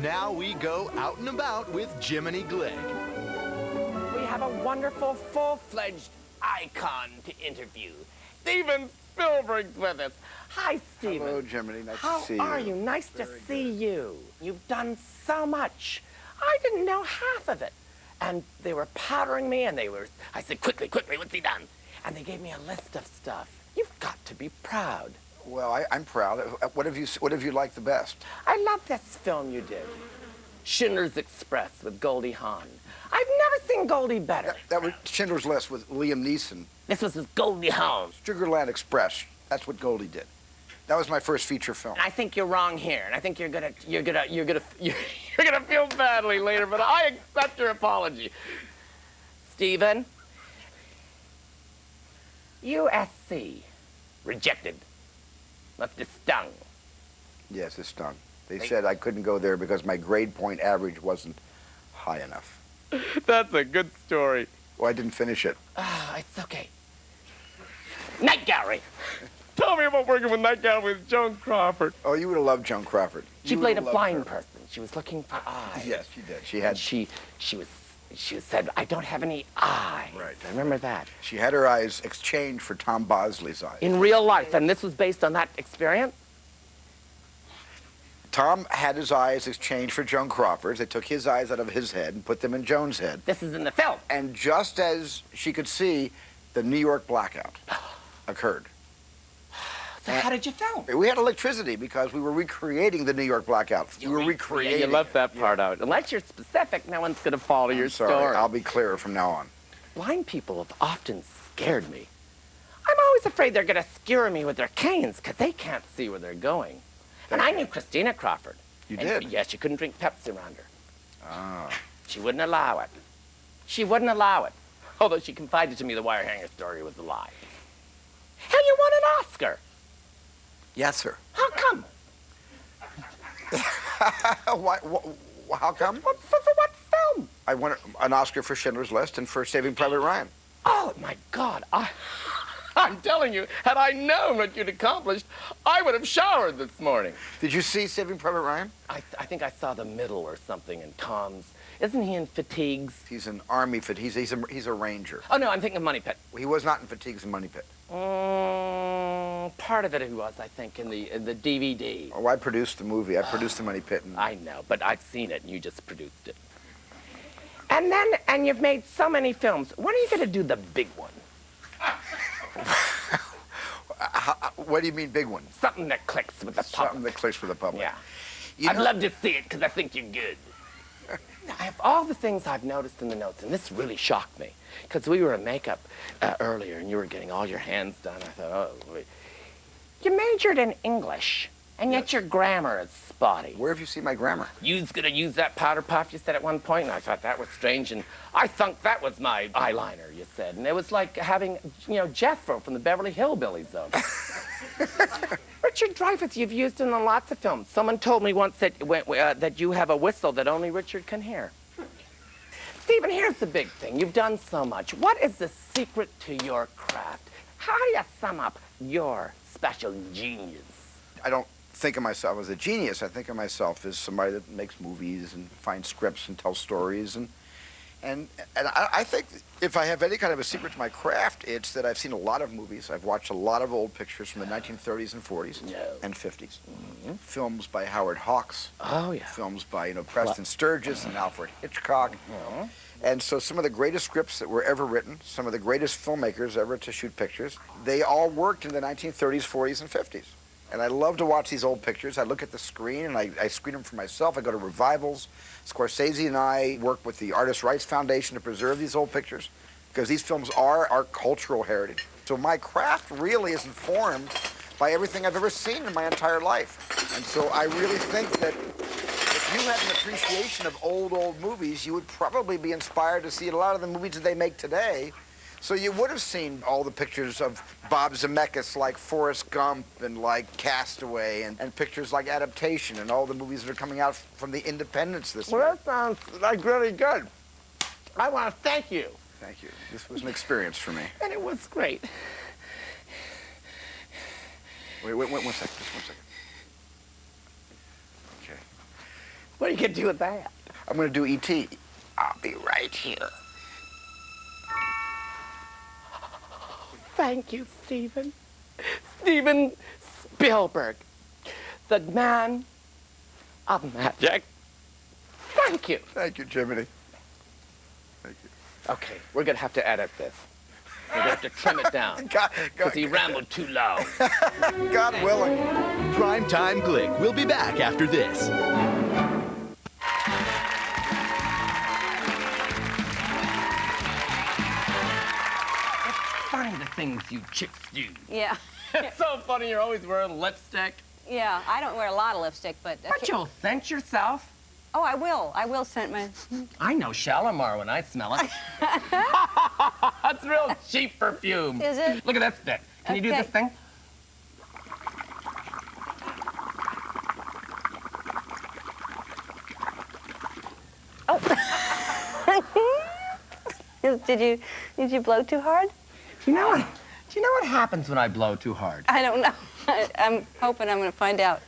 now we go out and about with Jiminy Glick. We have a wonderful, full-fledged icon to interview. Steven Speilberg's with us. Hi, Steven. Hello, Jiminy. Nice to see you. How are you? Nice to see you. You've done so much. I didn't know half of it. And they were powdering me, and I said, quickly, what's he done? And they gave me a list of stuff. You've got to be proud. Well, I'm proud. What have you liked the best? I love this film you did, Schindler's Express with Goldie Hawn. I've never seen Goldie better. That was Schindler's List with Liam Neeson. This was with Goldie Hawn. Sugarland Express. That's what Goldie did. That was my first feature film. And I think you're wrong here, and I think you're gonna feel badly later, but I accept your apology. Steven, USC, rejected. Must have stung. Yes, it stung. They said I couldn't go there because my grade point average wasn't high enough. That's a good story. Well, I didn't finish it. Ah, it's okay. Night Gallery. Tell me about working with Night Gallery with Joan Crawford. Oh, you would have loved Joan Crawford. She played a blind person. She was looking for eyes. Yes, she did. She had. She said, I don't have any eyes. Right. I remember that. She had her eyes exchanged for Tom Bosley's eyes. In real life, and this was based on that experience? Tom had his eyes exchanged for Joan Crawford's. They took his eyes out of his head and put them in Joan's head. This is in the film. And just as she could see, the New York blackout occurred. So how did you film? We had electricity because we were recreating the New York blackout. We were recreating. Yeah, you left that part out. Unless you're specific, no one's going to follow your story. I'll be clearer from now on. Blind people have often scared me. I'm always afraid they're going to skewer me with their canes because they can't see where they're going. And I knew Christina Crawford. You did? Yes, you couldn't drink Pepsi around her. Ah. She wouldn't allow it. She wouldn't allow it. Although she confided to me the wire hanger story was a lie. Hell, you won an Oscar. Yes, sir. How come? How come? For what film? I won an Oscar for Schindler's List and for Saving Private Ryan. Oh, my God. I'm telling you, had I known what you'd accomplished, I would have showered this morning. Did you see Saving Private Ryan? I think I saw the middle or something in Tom's. Isn't he in Fatigues? He's in Army Fatigues. He's a ranger. Oh, no, I'm thinking of Money Pit. He was not in Fatigues and Money Pit. Part of it he was, I think, in the DVD. Oh, I produced the movie. I produced the Money Pit. I know, but I've seen it, and you just produced it. And you've made so many films. When are you going to do the big one? What do you mean, big one? Something that clicks with the public. Something that clicks with the public. Yeah. I'd love to see it, because I think you're good. I have all the things I've noticed in the notes, and this really shocked me, because we were in makeup earlier, and you were getting all your hands done. I thought, oh, wait. You majored in English, and yet your grammar is spotty. Where have you seen my grammar? You was going to use that powder puff, you said at one point, and I thought that was strange, and I thought that was my eyeliner, you said. And it was like having, Jethro from the Beverly Hillbillies, though. Richard Dreyfuss, you've used in lots of films. Someone told me once that, that you have a whistle that only Richard can hear. Steven, here's the big thing. You've done so much. What is the secret to your craft? How do you sum up your special genius? I don't think of myself as a genius. I think of myself as somebody that makes movies and finds scripts and tells stories. And I think if I have any kind of a secret to my craft, it's that I've seen a lot of movies. I've watched a lot of old pictures from the 1930s and 40s and 50s. Mm-hmm. Films by Howard Hawks. Oh, yeah. Films by, Preston Sturges and Alfred Hitchcock. Mm-hmm. And so some of the greatest scripts that were ever written, some of the greatest filmmakers ever to shoot pictures, they all worked in the 1930s, 40s, and 50s. And I love to watch these old pictures. I look at the screen, and I screen them for myself. I go to revivals. Scorsese and I work with the Artists' Rights Foundation to preserve these old pictures, because these films are our cultural heritage. So my craft really is informed by everything I've ever seen in my entire life. And so I really think that if you had an appreciation of old movies, you would probably be inspired to see a lot of the movies that they make today. So you would have seen all the pictures of Bob Zemeckis like Forrest Gump and like Castaway and pictures like Adaptation and all the movies that are coming out from the independents this year. Well, that sounds like really good. I want to thank you. Thank you. This was an experience for me. And it was great. Wait, one second. Just one second. Okay. What are you gonna do with that? I'm going to do E.T. I'll be right here. Thank you, Steven. Steven Spielberg, the man of magic. Thank you. Thank you, Jiminy. Thank you. Okay, we're gonna have to edit this. We're gonna have to trim it down. Because he rambled too low. God willing. Primetime Glick will be back after this. Funny the things you chicks do. Yeah. It's so funny you're always wearing lipstick. Yeah, I don't wear a lot of lipstick, but... But you'll scent yourself. Oh, I will. I will scent my... I know Shalimar when I smell it. It's real cheap perfume. Is it? Look at that stick. Can you do Okay. this thing? Did you blow too hard? Do you know what happens when I blow too hard? I don't know. I'm hoping I'm going to find out.